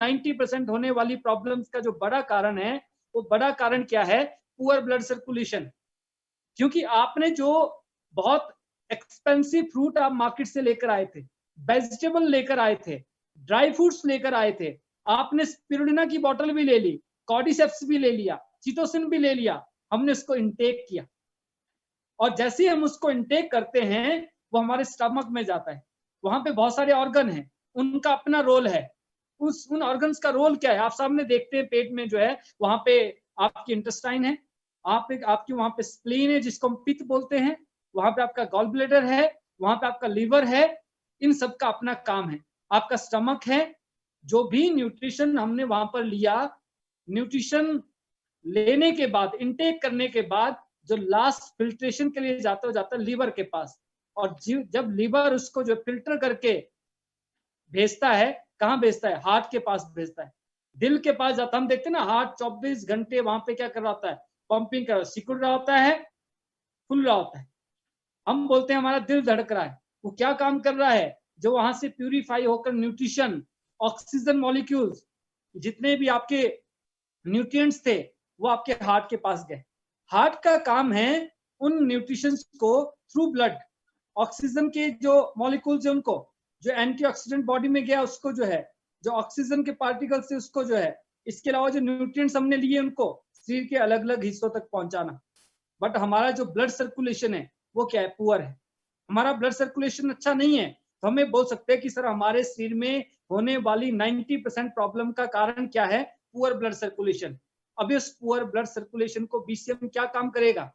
90% होने वाली प्रॉब्लम्स का जो बड़ा कारण है, वो बड़ा कारण क्या है? Poor blood circulation. क्योंकि आपने जो बहुत एक्सपेंसिव फ्रूट आप मार्केट से लेकर आए थे, वेजिटेबल लेकर आए थे, ड्राई फ्रूट्स लेकर आए थे, आपने स्पिरुलिना की बोतल भी ले ली, कॉर्डिसेप्स भी ले लिया, चिटोसिन भी ले लिया, हमने उसको इनटेक किया, और जैसे ही हम उसको इनटेक करते हैं वो हमारे स्टमक में जाता है। वहां पे बहुत सारे ऑर्गन हैं, उनका अपना रोल है। उन ऑर्गन्स का रोल क्या है? आप सामने देखते हैं पेट में जो है, वहां पे आपकी इंटेस्टाइन है, आपकी वहां पे स्प्लीन है जिसको हम पित्त बोलते हैं, वहां पे आपका गॉल ब्लेडर है, वहां पे आपका लीवर है। इन सब का अपना काम है। आपका स्टमक है, जो भी न्यूट्रिशन हमने वहां पर लिया, न्यूट्रिशन लेने के बाद, इनटेक करने के बाद, जो लास्ट फिल्ट्रेशन के लिए जाता है लीवर के पास, और जब लीवर उसको जो फिल्टर करके भेजता है, कहाँ भेजता है? हार्ट के पास भेजता है। दिल के पास जाता, हम देखते हैं ना, हार्ट 24 घंटे वहां पे क्या कर रहा होता है? पंपिंग कर रहा, सिकुड़ रहा होता है, फुल रहा होता है। हम बोलते हैं हमारा दिल धड़क रहा है। वो क्या काम कर रहा है? जो वहां से प्यूरिफाई होकर न्यूट्रिशन, ऑक्सीजन मॉलिक्यूल्स, जितने भी आपके न्यूट्रिएंट्स थे, वो आपके हार्ट के पास गए। हार्ट का काम है उन न्यूट्रिशंस को थ्रू ब्लड, ऑक्सीजन के जो मॉलिक्यूल्स है उनको, जो एंटीऑक्सीडेंट बॉडी में गया उसको जो है, जो ऑक्सीजन के पार्टिकल से उसको जो है, इसके अलावा जो न्यूट्रिएंट्स हमने लिए उनको शरीर के अलग अलग हिस्सों तक पहुंचाना। बट हमारा जो ब्लड सर्कुलेशन है वो क्या है? पुअर है। हमारा ब्लड सर्कुलेशन अच्छा नहीं है, तो हमें बोल सकते हैं कि सर हमारे शरीर में होने वाली 90% प्रॉब्लम का कारण क्या है? Poor blood circulation. अब इस पुअर ब्लड सर्कुलेशन को बीसीएम क्या काम करेगा?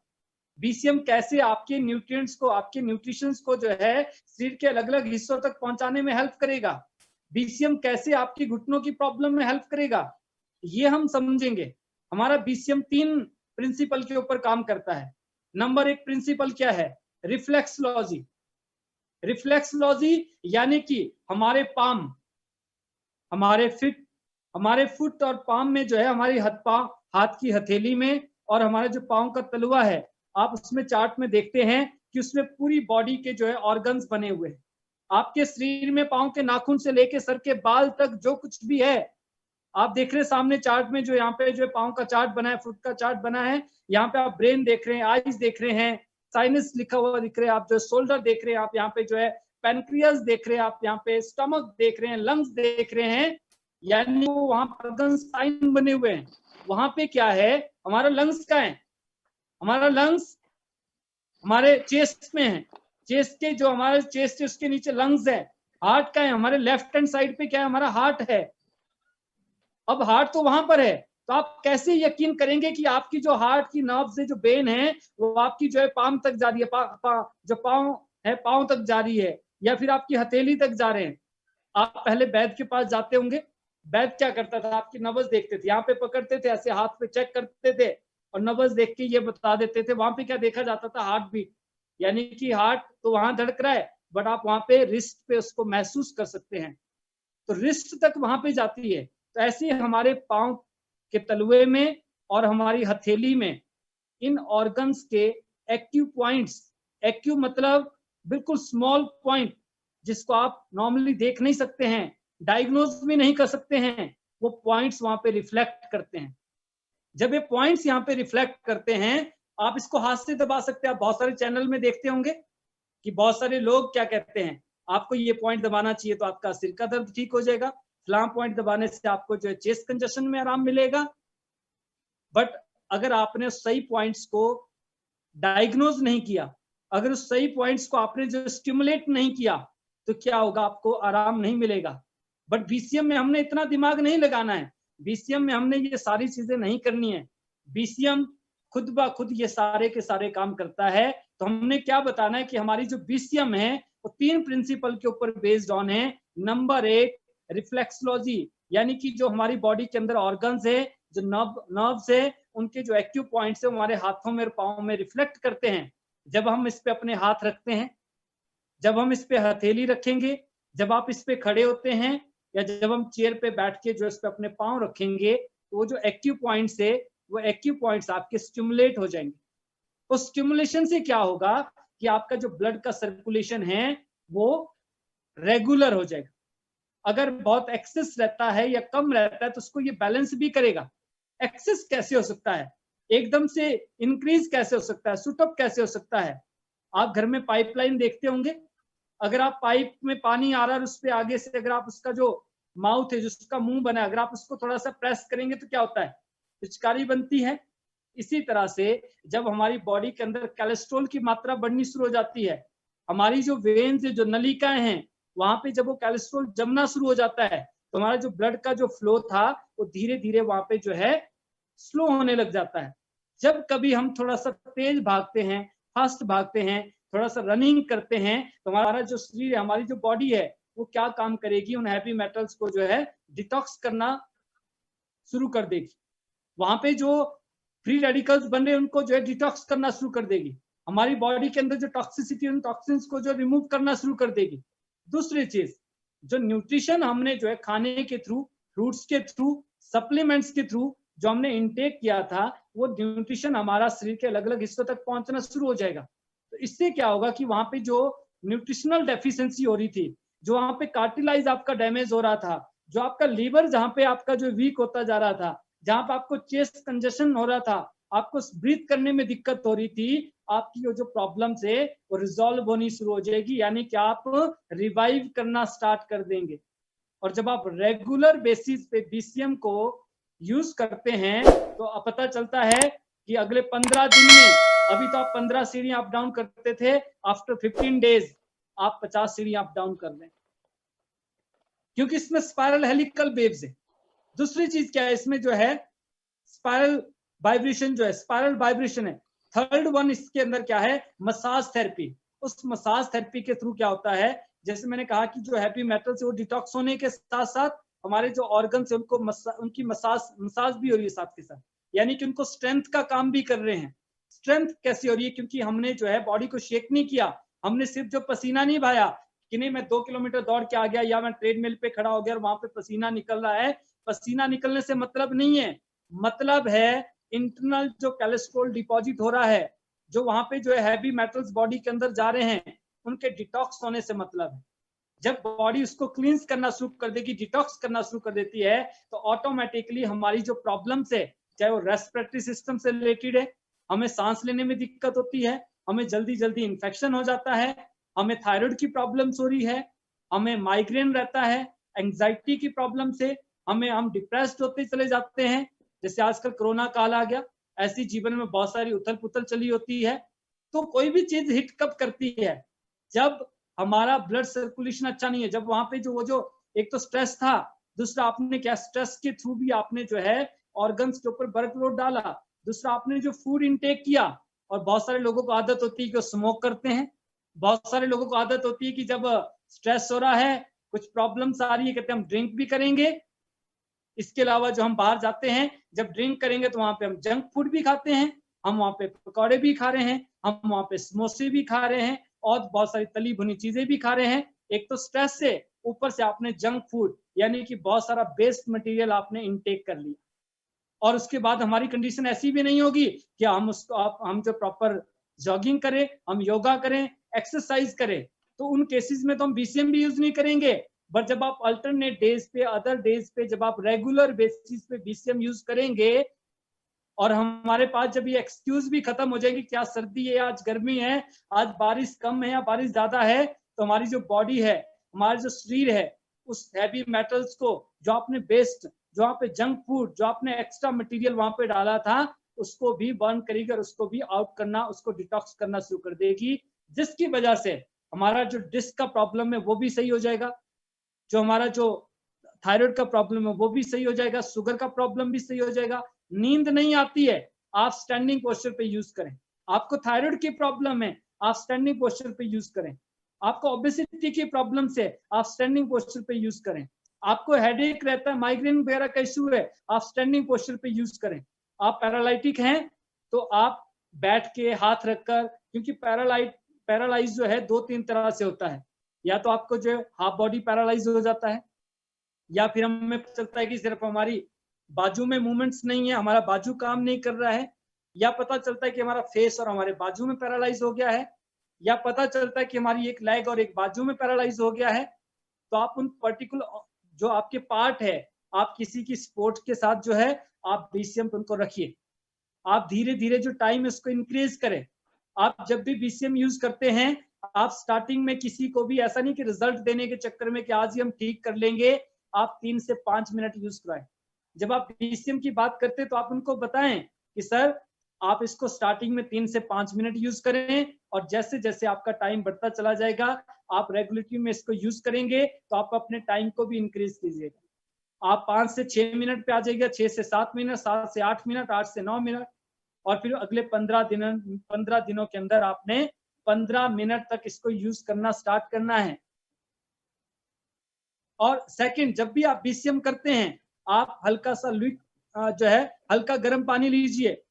बीसीएम कैसे आपके न्यूट्रिएंट्स को, आपके न्यूट्रिशंस को जो है शरीर के अलग अलग हिस्सों तक पहुंचाने में हेल्प करेगा? बीसीएम कैसे आपकी घुटनों की प्रॉब्लम में हेल्प करेगा? ये हम समझेंगे। हमारा बीसीएम 3 प्रिंसिपल के ऊपर काम करता है। नंबर 1 प्रिंसिपल क्या है? रिफ्लेक्सोलॉजी। रिफ्लेक्सोलॉजी यानी कि हमारे पाम, हमारे फुट और पाम में जो है, हमारी हाथ की हथेली में, और हमारे जो पांव का तलवा है, आप उसमें चार्ट में देखते हैं कि उसमें पूरी बॉडी के जो है ऑर्गन्स बने हुए हैं। आपके शरीर में पांव के नाखून से लेके सर के बाल तक जो कुछ भी है, आप देख रहे हैं सामने चार्ट में, जो यहाँ पे जो पांव का चार्ट बना है, फुट का चार्ट बना है, यहाँ पे आप ब्रेन देख रहे हैं, आईज देख रहे हैं, साइनस लिखा हुआ दिख रहे हैं, आप जो शोल्डर देख रहे हैं, आप यहाँ पे जो है पेनक्रियास देख रहे हैं, आप यहाँ पे स्टमक देख रहे हैं, लंग्स देख रहे हैं, यानी वहां पर साइन बने हुए हैं। वहां पे क्या है? हमारा लंग्स का है, हमारा लंग्स हमारे चेस्ट में है, चेस्ट के जो हमारे चेस्ट है उसके नीचे लंग्स है। हार्ट का है, हमारे लेफ्ट हैंड साइड पे क्या है? हमारा हार्ट है। अब हार्ट तो वहां पर है, तो आप कैसे यकीन करेंगे कि आपकी जो हार्ट की नर्व से जो वेन है वो आपकी जो है पाम तक जा रही है, जो पाँव है पाँव तक जा रही है, या फिर आपकी हथेली तक जा रहे हैं? आप पहले वैद्य के पास जाते होंगे। वैद्य क्या करता था? आपकी नब्ज देखते थे, यहाँ पे पकड़ते थे, ऐसे हाथ पे चेक करते थे, और नब्ज देख के ये बता देते थे। वहां पे क्या देखा जाता था? हार्ट बीट, यानी कि हार्ट तो वहां धड़क रहा है, बट आप वहां पे रिस्ट पे उसको महसूस कर सकते हैं, तो रिस्ट तक वहां पे जाती है। तो ऐसे ही हमारे पांव के तलवे में और हमारी हथेली में इन ऑर्गन्स के एक्टिव पॉइंट्स, एक्टिव मतलब बिल्कुल स्मॉल पॉइंट, जिसको आप नॉर्मली देख नहीं सकते हैं, डायग्नोज भी नहीं कर सकते हैं, वो पॉइंट्स वहां पे रिफ्लेक्ट करते हैं। जब ये पॉइंट्स यहाँ पे रिफ्लेक्ट करते हैं, आप इसको हाथ से दबा सकते हैं। आप बहुत सारे चैनल में देखते होंगे कि बहुत सारे लोग क्या कहते हैं, आपको ये पॉइंट दबाना चाहिए तो आपका सिर का दर्द ठीक हो जाएगा, फ्लाम पॉइंट दबाने से आपको जो है चेस्ट कंजेशन में आराम मिलेगा। बट अगर आपने सही पॉइंट्स को डायग्नोज नहीं किया, अगर उस सही पॉइंट्स को आपने जो स्टिमुलेट नहीं किया, तो क्या होगा? आपको आराम नहीं मिलेगा। बट बीसीएम में हमने इतना दिमाग नहीं लगाना है, बीसीएम में हमने ये सारी चीजें नहीं करनी है। बीसीएम खुद ब खुद ये सारे के सारे काम करता है। तो हमने क्या बताना है कि हमारी जो बीसीएम है वो 3 प्रिंसिपल के ऊपर बेस्ड ऑन है। नंबर 1 रिफ्लेक्सोलॉजी, यानी कि जो हमारी बॉडी के अंदर ऑर्गन्स है, जो नर्व्स है, उनके जो एक्टिव पॉइंट्स है हमारे हाथों में और पाँव में रिफ्लेक्ट करते हैं। जब हम इस पे अपने हाथ रखते हैं, जब हम इस पे हथेली रखेंगे, जब आप इस पे खड़े होते हैं, या जब हम चेयर पे बैठ के जो इस पे अपने पाँव रखेंगे, तो वो जो एक्टिव पॉइंट्स है, वो एक्टिव पॉइंट्स आपके स्टिमुलेट हो जाएंगे। उस स्टिमुलेशन से क्या होगा कि आपका जो ब्लड का सर्कुलेशन है वो रेगुलर हो जाएगा। अगर बहुत एक्सेस रहता है या कम रहता है तो उसको ये बैलेंस भी करेगा। एक्सेस कैसे हो सकता है, एकदम से इंक्रीज कैसे हो सकता है, सुटअप कैसे हो सकता है? आप घर में पाइपलाइन देखते होंगे, अगर आप पाइप में पानी आ रहा है उस पर आगे से अगर आप उसका जो माउथ है, जिसका मुंह बना है, अगर आप उसको थोड़ा सा प्रेस करेंगे तो क्या होता है, पिचकारी बनती है। इसी तरह से जब हमारी बॉडी के अंदर कोलेस्ट्रॉल की मात्रा बढ़नी शुरू हो जाती है, हमारी जो वेन्स है, जो नलिकाएं हैं, वहां पे जब वो कोलेस्ट्रॉल जमना शुरू हो जाता है तो हमारा जो ब्लड का जो फ्लो था वो धीरे धीरे वहां पे जो है स्लो होने लग जाता है। जब कभी हम थोड़ा सा तेज भागते हैं, फास्ट भागते हैं, थोड़ा सा रनिंग करते हैं, तो हमारा जो शरीर है, हमारी जो बॉडी है, वो क्या काम करेगी, उन हैवी मेटल्स को जो है डिटॉक्स करना शुरू कर देगी। वहां पे जो फ्री रेडिकल्स बन रहे हैं उनको जो है डिटॉक्स करना शुरू कर देगी। हमारी बॉडी के अंदर जो टॉक्सिसिटी, उन टॉक्सिन्स को जो रिमूव करना शुरू कर देगी। दूसरी चीज, जो न्यूट्रिशन हमने जो है खाने के थ्रू, फ्रूट्स के थ्रू, सप्लीमेंट्स के थ्रू जो हमने इनटेक किया था, वो न्यूट्रिशन हमारा शरीर के अलग अलग हिस्सों तक पहुंचना शुरू हो जाएगा। तो इससे क्या होगा कि वहां पे जो न्यूट्रिशनल डेफिशिएंसी हो रही थी, जो वहां पे कार्टिलाइज आपका डैमेज हो रहा था, जो आपका लीवर जहां पे आपका जो वीक होता जा रहा था, जहां पे आपको चेस्ट कंजेशन हो रहा था, आपको ब्रीथ करने में दिक्कत हो रही थी, आपकी वो जो प्रॉब्लम है वो रिजॉल्व होनी शुरू हो जाएगी, यानी कि आप रिवाइव करना स्टार्ट कर देंगे। और जब आप रेगुलर बेसिस पे बीसीएम को यूज करते हैं तो पता चलता है कि अगले 15 दिन में, अभी तो आप 15 सीढ़ियां अप डाउन करते थे, आफ्टर 15 डेज आप 50 सीढ़ियां अप डाउन कर रहे हैं, क्योंकि इसमें स्पाइरल हेलिकल वेव्स है। दूसरी चीज क्या है इसमें जो है, स्पाइरल वाइब्रेशन जो है, स्पाइरल वाइब्रेशन है। थर्ड वन इसके अंदर क्या है, मसाज थेरेपी। उस मसाज थेरेपी के थ्रू क्या होता है, जैसे मैंने कहा कि जो हैवी मेटल से वो डिटॉक्स होने के साथ साथ हमारे जो ऑर्गन है उनको उनकी मसाज भी हो रही है साथ के साथ, यानी कि उनको स्ट्रेंथ का काम भी कर रहे हैं। स्ट्रेंथ कैसे हो रही है, क्योंकि हमने जो है बॉडी को शेक नहीं किया, हमने सिर्फ जो पसीना नहीं बहाया कि नहीं मैं 2 किलोमीटर दौड़ के आ गया या मैं ट्रेडमिल पे खड़ा हो गया और वहां पे पसीना निकल रहा है। पसीना निकलने से मतलब नहीं है, मतलब है इंटरनल जो कोलेस्ट्रॉल डिपॉजिट हो रहा है, जो वहां पे जो है हैवी मेटल्स बॉडी के अंदर जा रहे हैं, उनके डिटॉक्स होने से मतलब है। जब बॉडी उसको क्लींस करना शुरू कर देगी, डिटॉक्स करना शुरू कर देती है, तो ऑटोमेटिकली हमारी जो प्रॉब्लम्स है, चाहे वो रेस्पिरेटरी सिस्टम से रिलेटेड है, हमें सांस लेने में दिक्कत होती है, हमें जल्दी जल्दी इंफेक्शन हो जाता है, हमें थायराइड की प्रॉब्लम्स हो रही है, हमें माइग्रेन रहता है, एंजाइटी की प्रॉब्लम से हम डिप्रेस्ड होते चले जाते हैं। जैसे आजकल कोरोना काल आ गया, ऐसी जीवन में बहुत सारी उथल पुथल चली होती है। तो कोई भी चीज हिट कब करती है, जब हमारा ब्लड सर्कुलेशन अच्छा नहीं है, जब वहां पे जो वो जो एक तो स्ट्रेस था, दूसरा आपने क्या स्ट्रेस के थ्रू भी आपने जो है ऑर्गन्स के ऊपर वर्कलोड डाला, दूसरा आपने जो फूड इनटेक किया। और बहुत सारे लोगों को आदत होती है कि वो स्मोक करते हैं, बहुत सारे लोगों को आदत होती है कि जब स्ट्रेस हो रहा है, कुछ प्रॉब्लम्स आ रही है, कहते हैं हम ड्रिंक भी करेंगे। इसके अलावा जो हम बाहर जाते हैं, जब ड्रिंक करेंगे तो वहां पे हम जंक फूड भी खाते हैं, हम वहां पे पकौड़े भी खा रहे हैं, हम वहां पे समोसे भी खा रहे हैं और बहुत सारी तली भुनी चीजें भी खा रहे हैं। एक तो स्ट्रेस से, ऊपर से आपने जंक फूड यानी कि बहुत सारा वेस्ट मटेरियल आपने इनटेक कर लिया। और उसके बाद हमारी कंडीशन ऐसी भी नहीं होगी कि हम जो प्रॉपर जॉगिंग करें, हम योगा करें, एक्सरसाइज करें, तो उन केसेस में तो हम बीसीएम भी यूज नहीं करेंगे। बट जब आप अल्टरनेट डेज पे, अदर डेज पे, जब आप रेगुलर बेसिस पे बीसीएम यूज करेंगे, और हमारे पास जब ये एक्सक्यूज भी खत्म हो जाएगी, क्या सर्दी है, आज गर्मी है, आज बारिश कम है या बारिश ज्यादा है, तो हमारी जो बॉडी है, हमारा जो शरीर है, उस हैवी मेटल्स को जो आपने वेस्ट, जो वहाँ पे जंक फूड, जो आपने एक्स्ट्रा मटेरियल वहां पे डाला था, उसको भी बर्न करेगी और उसको भी आउट करना, उसको डिटॉक्स करना शुरू कर देगी, जिसकी वजह से हमारा जो डिस्क का प्रॉब्लम है वो भी सही हो जाएगा, जो हमारा जो थायराइड का प्रॉब्लम है वो भी सही हो जाएगा, शुगर का प्रॉब्लम भी सही हो जाएगा। नींद नहीं आती है, आप स्टैंडिंग पोस्चर पे यूज करें। आपको थायराइड की प्रॉब्लम है, आप स्टैंडिंग पोस्चर पे यूज करें। आपको ओबेसिटी की प्रॉब्लम से, आप स्टैंडिंग पोस्चर पे यूज करें। आपको हेडेक रहता है, माइग्रेन वगैरह का इश्यू है, आप स्टैंडिंग पोस्चर पे यूज करें। आप पैरालाइटिक हैं तो आप बैठ के हाथ रखकर, क्योंकि पैरालाइज जो है 2-3 तरह से होता है, या तो आपको जो हाफ बॉडी पैरालाइज हो जाता है, या फिर हमें पता चलता है कि सिर्फ हमारी बाजू में मूवमेंट्स नहीं है, हमारा बाजू काम नहीं कर रहा है, या पता चलता है कि हमारा फेस और हमारे बाजू में पैरालाइज हो गया है, या पता चलता है कि हमारी एक लेग और एक बाजू में पैरालाइज हो गया है। तो आप उन पर्टिकुलर जो आपके पार्ट है, आप किसी की स्पोर्ट के साथ जो है आप बीसीएम पे उनको रखिए। आप धीरे धीरे जो टाइम है उसको इंक्रीज करें। आप जब भी बीसीएम यूज करते हैं, आप स्टार्टिंग में किसी को भी ऐसा नहीं कि रिजल्ट देने के चक्कर में कि आज ही हम ठीक कर लेंगे, आप 3 से 5 मिनट यूज कराएं। जब आप बीसीएम की बात करते हैं तो आप उनको बताएं कि सर आप इसको स्टार्टिंग में 3 से 5 मिनट यूज करें, और जैसे जैसे आपका टाइम बढ़ता चला जाएगा, आप रेगुलरिटी में इसको यूज करेंगे तो आप अपने टाइम को भी इंक्रीज कीजिएगा। आप 5 से 6 मिनट पे आ जाइएगा, 6 से 7 मिनट, 7 से 8 मिनट, 8 से 9 मिनट, और फिर अगले 15 दिनों के अंदर आपने 15 मिनट तक इसको यूज करना स्टार्ट करना है। और सेकंड, जब भी आप बीसीएम करते हैं, आप हल्का सा जो है हल्का गर्म पानी लीजिए।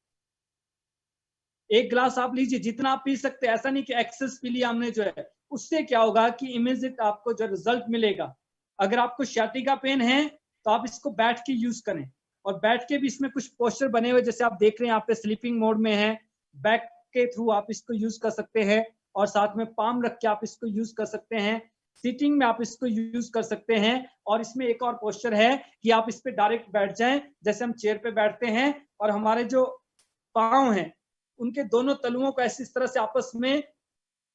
1 गिलास आप लीजिए, जितना आप पी सकते हैं, ऐसा नहीं कि एक्सेस पी लिया हमने जो है। उससे क्या होगा कि इमीडिएट आपको जो रिजल्ट मिलेगा। अगर आपको sciatica पेन है तो आप इसको बैठ के यूज करें, और बैठ के भी इसमें कुछ पोस्चर बने हुए जैसे आप देख रहे हैं, यहाँ पे स्लीपिंग मोड में है, बैक के थ्रू आप इसको यूज कर सकते हैं, और साथ में पाम रख के आप इसको यूज कर सकते हैं। सीटिंग में आप इसको यूज कर सकते हैं, और इसमें एक और पोस्चर है कि आप इस पे डायरेक्ट बैठ जाएं, जैसे हम चेयर पे बैठते हैं, और हमारे जो पांव हैं उनके दोनों तलुओं को ऐसी तरह से आपस में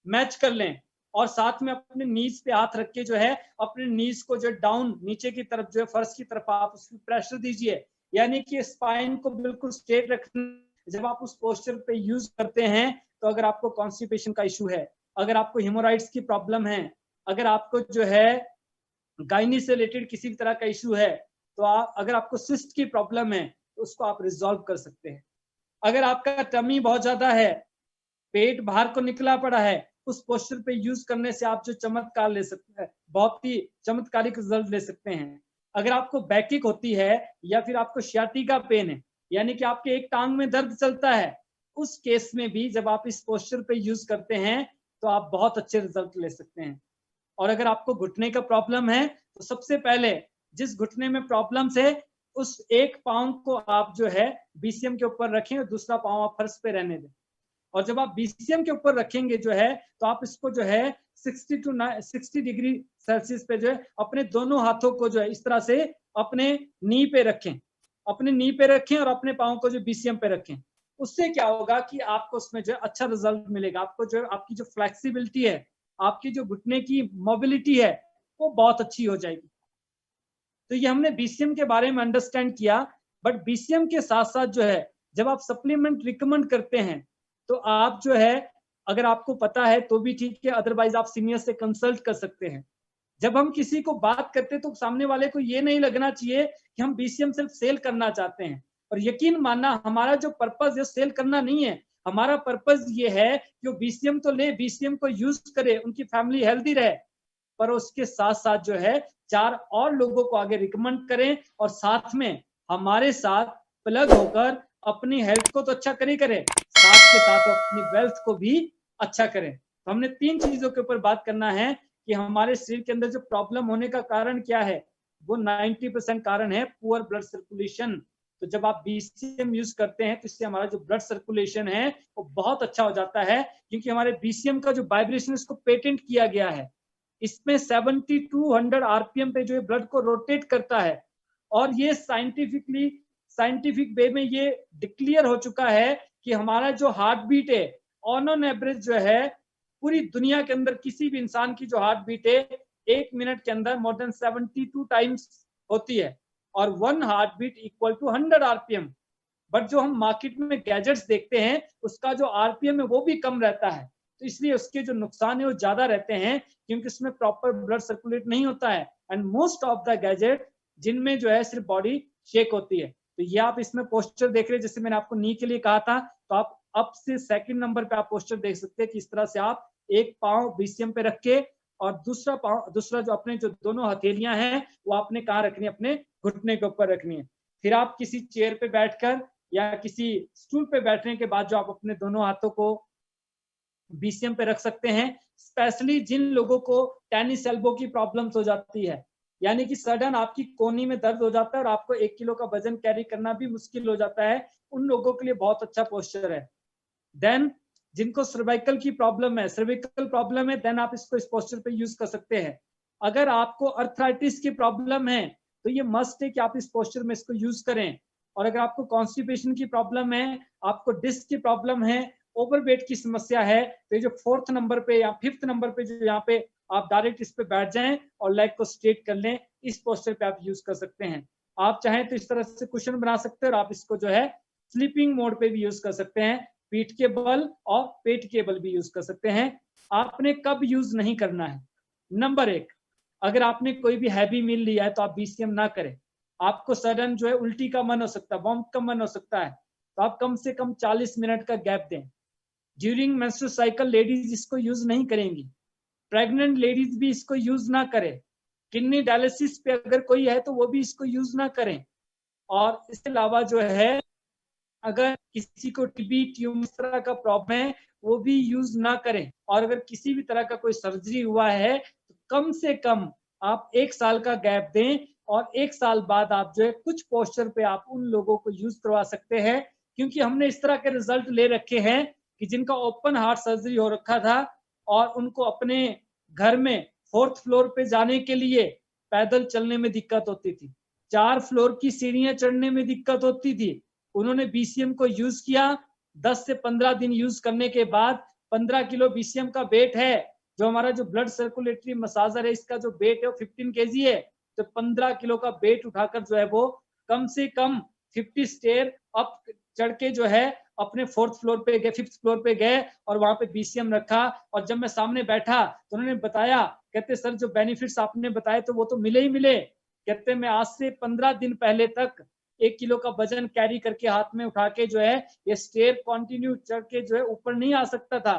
मैच कर लें, और साथ में अपने नीज पे हाथ रख के जो है अपने नीज को जो डाउन नीचे की तरफ जो है फर्श की तरफ आप उसमें प्रेशर दीजिए, यानी कि स्पाइन को बिल्कुल स्ट्रेट रखना। जब आप उस पोस्चर पे यूज करते हैं तो अगर आपको कॉन्स्टिपेशन का इशू है, अगर आपको हेमोराइड्स की प्रॉब्लम है, अगर आपको जो है गायनी से रिलेटेड किसी भी तरह का इशू है, तो अगर आपको सिस्ट की प्रॉब्लम है तो उसको आप रिजॉल्व कर सकते हैं। अगर आपका टमी बहुत ज्यादा है, पेट बाहर को निकला पड़ा है, उस पोस्चर पे यूज करने से आप जो चमत्कार ले सकते हैं, बहुत ही चमत्कारिक रिजल्ट ले सकते हैं। अगर आपको बैकिक होती है या फिर आपको sciatica पेन है, यानी कि आपके एक टांग में दर्द चलता है, उस केस में भी जब आप इस पोस्चर पे यूज करते हैं तो आप बहुत अच्छे रिजल्ट ले सकते हैं। और अगर आपको घुटने का प्रॉब्लम है तो सबसे पहले जिस घुटने में प्रॉब्लम है उस एक पांव को आप जो है बीसीएम के ऊपर रखें और दूसरा पांव आप फर्श पे रहने दें। और जब आप बीसीएम के ऊपर रखेंगे जो है तो आप इसको जो है 60 डिग्री सेल्सियस पे जो है अपने दोनों हाथों को जो है इस तरह से अपने नी पे रखें, अपने नी पे रखें और अपने पांव को जो बीसीएम पे रखें। उससे क्या होगा कि आपको उसमें जो है अच्छा रिजल्ट मिलेगा। आपको जो आपकी जो फ्लेक्सिबिलिटी है, आपकी जो घुटने की मोबिलिटी है, वो बहुत अच्छी हो जाएगी। तो ये हमने बीसीएम के बारे में अंडरस्टैंड किया। बट बीसीएम के साथ साथ जो है जब आप सप्लीमेंट रिकमेंड करते हैं तो आप जो है अगर आपको पता है तो भी ठीक है, अदरवाइज आप सीनियर से कंसल्ट कर सकते हैं। जब हम किसी को बात करते हैं तो सामने वाले को ये नहीं लगना चाहिए कि हम बीसीएम सिर्फ सेल करना चाहते हैं। और यकीन मानना, हमारा जो पर्पज है सेल करना नहीं है। हमारा पर्पज ये है कि वो बीसीएम तो ले, बीसीएम को यूज करे, उनकी फैमिली हेल्दी रहे, पर उसके साथ साथ जो है 4 और लोगों को आगे रिकमेंड करें, और साथ में हमारे साथ प्लग होकर अपनी हेल्थ को तो अच्छा करें, साथ के साथ अपनी वेल्थ को भी अच्छा करें। तो हमने 3 चीजों के ऊपर बात करना है कि हमारे शरीर के अंदर जो प्रॉब्लम होने का कारण क्या है। वो 90% कारण है पुअर ब्लड सर्कुलेशन। तो जब आप बीसीएम यूज करते हैं तो इससे हमारा जो ब्लड सर्कुलेशन है वो बहुत अच्छा हो जाता है, क्योंकि हमारे बीसीएम का जो वाइब्रेशन इसको पेटेंट किया गया है। इसमें 7200 आरपीएम पे जो है ब्लड को रोटेट करता है, और ये साइंटिफिक वे में ये डिक्लेयर हो चुका है कि हमारा जो हार्ट बीट है ऑन एवरेज जो है पूरी दुनिया के अंदर किसी भी इंसान की जो हार्ट बीट है 1 मिनट के अंदर मोर देन 72 टाइम्स होती है, और 1 heart beat equal to 100 RPM. But जो हम मार्केट में गैजेट्स देखते हैं उसका जो आरपीएम है वो भी कम रहता है, तो इसलिए उसके जो नुकसान है वो ज्यादा रहते हैं, क्योंकि उसमें प्रॉपर ब्लड सर्कुलेट नहीं होता है। And most of the gadget जिनमें जो है सिर्फ बॉडी शेक होती है। तो ये आप इसमें पोस्टर देख रहे हैं, जैसे मैंने आपको नी के लिए कहा था, तो आप अप से सेकंड नंबर पे आप पोस्टर देख सकते हैं कि इस तरह से आप एक पांव बीसीएम पे रख के और दूसरा जो अपने जो दोनों हथेलियां हैं वो आपने कहाँ रखनी है, अपने घुटने के ऊपर रखनी है। फिर आप किसी चेयर पे बैठकर या किसी स्टूल पे बैठने के बाद जो आप अपने दोनों हाथों को बीसीएम पे रख सकते हैं। स्पेशली जिन लोगों को टेनिस एल्बो की प्रॉब्लम्स हो जाती है, यानी कि सडन आपकी कोहनी में दर्द हो जाता है और आपको 1 किलो का वजन कैरी करना भी मुश्किल हो जाता है, उन लोगों के लिए बहुत अच्छा पोस्चर है। देन जिनको सर्वाइकल की प्रॉब्लम है, सर्विकल प्रॉब्लम है, देन आप इसको इस पोस्चर पे यूज कर सकते हैं। अगर आपको अर्थराइटिस की प्रॉब्लम है तो ये मस्ट है कि आप इस पोस्चर में इसको यूज करें। और अगर आपको कॉन्स्टिपेशन की प्रॉब्लम है, आपको डिस्क की प्रॉब्लम है, ओवरवेट की समस्या है, तो ये जो 4th नंबर पे या 5th नंबर पे जो यहाँ पे आप डायरेक्ट इस पे बैठ जाएं और लेग को स्ट्रेट कर लें, इस पोस्चर पे आप यूज कर सकते हैं। आप चाहें तो इस तरह से कुशन बना सकते हैं और आप इसको जो है स्लीपिंग मोड पे भी यूज कर सकते हैं। पीठ के बल और पेट के बल भी यूज कर सकते हैं। आपने कब यूज नहीं करना है? नंबर 1, अगर आपने कोई भी हैवी मील लिया है तो आप बीसीएम ना करें। आपको सडन जो है उल्टी का मन हो सकता है, वॉमिट का मन हो सकता है, तो आप कम से कम 40 मिनट का गैप दें। ड्यूरिंग मेंस्ट्रुअल साइकिल लेडीज इसको यूज नहीं करेंगी, प्रेग्नेंट लेडीज भी इसको यूज ना करें। किडनी डायलिसिस पे अगर कोई है तो वो भी इसको यूज ना करें। और इसके अलावा जो है अगर किसी को टीबी ट्यूमर इस तरह का प्रॉब्लम है वो भी यूज ना करें। और अगर किसी भी तरह का कोई सर्जरी हुआ है तो कम से कम आप 1 साल का गैप दें और 1 साल बाद आप जो है कुछ पोस्चर पे आप उन लोगों को यूज करवा सकते हैं। क्योंकि हमने इस तरह के रिजल्ट ले रखे हैं कि जिनका ओपन हार्ट सर्जरी हो रखा था और उनको अपने घर में 4th फ्लोर पे जाने के लिए पैदल चलने में दिक्कत होती थी, 4 फ्लोर की सीढ़ियां चढ़ने में दिक्कत होती थी। उन्होंने बीसीएम को यूज किया, 10 से 15 दिन यूज करने के बाद 15 किलो बीसीएम का वेट है। जो हमारा जो ब्लड सर्कुलेटरी मसाजर है इसका जो वेट है वो 15 केजी है। तो 15 किलो का वेट उठाकर जो है वो कम से कम 50 स्टेयर अप चढ़ के जो है अपने 4th फ्लोर पे गए, 5th फ्लोर पे गए और वहां पे बीसीएम रखा। और जब मैं सामने बैठा तो उन्होंने बताया, कहते सर जो बेनिफिट्स आपने बताए तो वो तो मिले ही मिले। कहते मैं आज से 15 दिन पहले तक 1 किलो का वजन कैरी करके हाथ में उठा के जो है ये स्टेयर कंटिन्यू चढ़ के जो है ऊपर नहीं आ सकता था।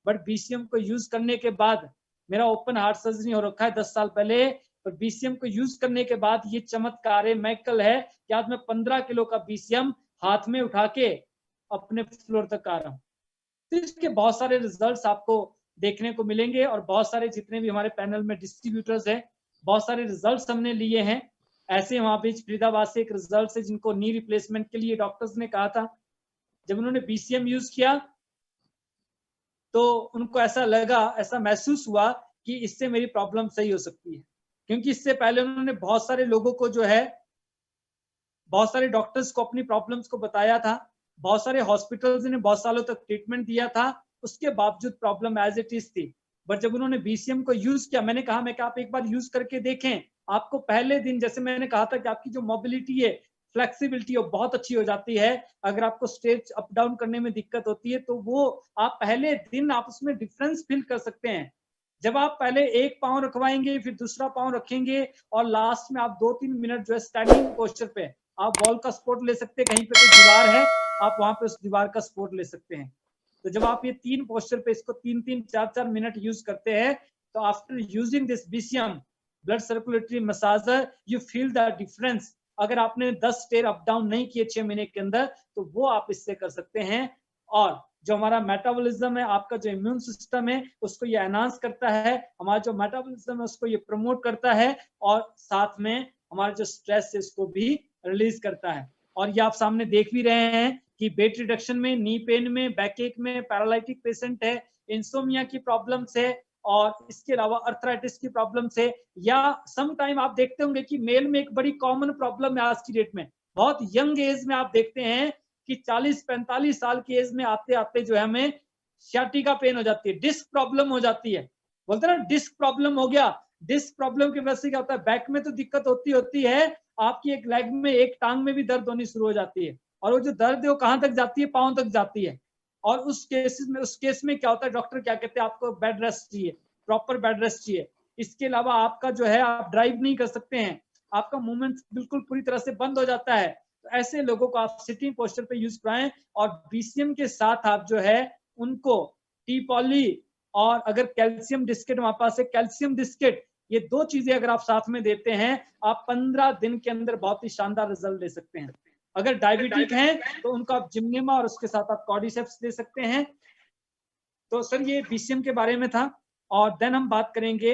बट बीसीएम को यूज करने के बाद, मेरा ओपन हार्ट सर्जरी हो रखा है 10 साल पहले, पर बीसीएम को यूज करने के बाद ये चमत्कार है, मैकल है कि आज मैं 15 किलो का बीसीएम हाथ में उठा के अपने फ्लोर तक आ रहा हूँ। तो इसके बहुत सारे रिजल्ट्स आपको देखने को मिलेंगे और बहुत सारे जितने भी हमारे पैनल में डिस्ट्रीब्यूटर्स हैं, बहुत सारे रिजल्ट्स हमने लिए हैं। ऐसे वहां पे फरीदाबाद से एक रिजल्ट है जिनको नी रिप्लेसमेंट के लिए डॉक्टर्स ने कहा था, जब उन्होंने बीसीएम यूज किया तो उनको ऐसा लगा, ऐसा महसूस हुआ कि इससे मेरी प्रॉब्लम सही हो सकती है। क्योंकि इससे पहले उन्होंने बहुत सारे लोगों को जो है, बहुत सारे डॉक्टर्स को अपनी प्रॉब्लम्स को बताया था, बहुत सारे हॉस्पिटल्स ने बहुत सालों तक ट्रीटमेंट दिया था, उसके बावजूद प्रॉब्लम एज इट इज थी। बट जब उन्होंने बीसीएम को यूज किया, मैंने कहा मैं आप एक बार यूज करके देखें। आपको पहले दिन, जैसे मैंने कहा था कि आपकी जो मोबिलिटी है, फ्लेक्सिबिलिटी है, बहुत अच्छी हो जाती है। अगर आपको स्टेज अप डाउन करने में दिक्कत होती है तो वो आप पहले दिन आप उसमें डिफरेंस फील कर सकते हैं। जब आप पहले एक पाँव रखवाएंगे, फिर दूसरा पाँव रखेंगे और लास्ट में आप 2-3 मिनट जो है स्टैंडिंग पोस्चर पे आप वॉल का सपोर्ट ले सकते हैं, कहीं पे कोई दीवार है आप वहां पे उस दीवार का सपोर्ट ले सकते हैं। तो जब आप ये 3 पोस्चर पे इसको 3-3, 4-4 मिनट यूज करते हैं तो after using this BCM blood circulatory massager you feel the difference. अगर आपने 10 स्टेयर अप डाउन नहीं किए 6 महीने के अंदर तो वो आप इससे कर सकते हैं। और जो हमारा मेटाबॉलिज्म है, आपका जो इम्यून सिस्टम है उसको ये एनहांस करता है, हमारा जो मेटाबॉलिज्म है उसको ये प्रमोट करता है और साथ में हमारा जो स्ट्रेस है उसको भी रिलीज करता है। और ये आप सामने देख भी रहे हैं कि वेट रिडक्शन में, नी पेन में, बैक एक में, पैरालिटिक पेशेंट है, इंसोमिया की प्रॉब्लम है और इसके अलावा अर्थराइटिस की प्रॉब्लम है। या सम टाइम आप देखते होंगे कि मेल में एक बड़ी कॉमन प्रॉब्लम है आज की डेट में, बहुत यंग एज में आप देखते हैं कि 40-45 साल की एज में आते आते जो है हमें सियाटिका पेन हो जाती है, डिस्क प्रॉब्लम हो जाती है। बोलते हैं ना डिस्क प्रॉब्लम हो गया। डिस्क प्रॉब्लम की वजह से क्या होता है, बैक में तो दिक्कत होती है, आपकी एक लेग में, एक टांग में भी दर्द होनी शुरू हो जाती है। और वो जो दर्द है वो कहां तक जाती है, पांव तक जाती है। और उस केस में क्या होता है, डॉक्टर क्या कहते हैं, आपको बेड रेस्ट चाहिए, प्रॉपर बेड रेस्ट चाहिए। इसके अलावा आपका जो है आप ड्राइव नहीं कर सकते हैं, आपका मूवमेंट बिल्कुल पूरी तरह से बंद हो जाता है। तो ऐसे लोगों को आप सिटिंग पोस्चर पे यूज कराएं। और बीसीएम के साथ आप जो है उनको टी पॉली और अगर कैल्शियम डिस्केट हमारे पास है, कैल्शियम डिस्केट, ये 2 चीजें अगर आप साथ में देते हैं, आप 15 दिन के अंदर बहुत ही शानदार रिजल्ट ले सकते हैं। अगर डायबिटिक हैं तो उनको आप जिम्नेमा और उसके साथ आप कॉर्डिसेप्स दे सकते हैं। तो सर ये बीसीएम के बारे में था। और देन हम बात करेंगे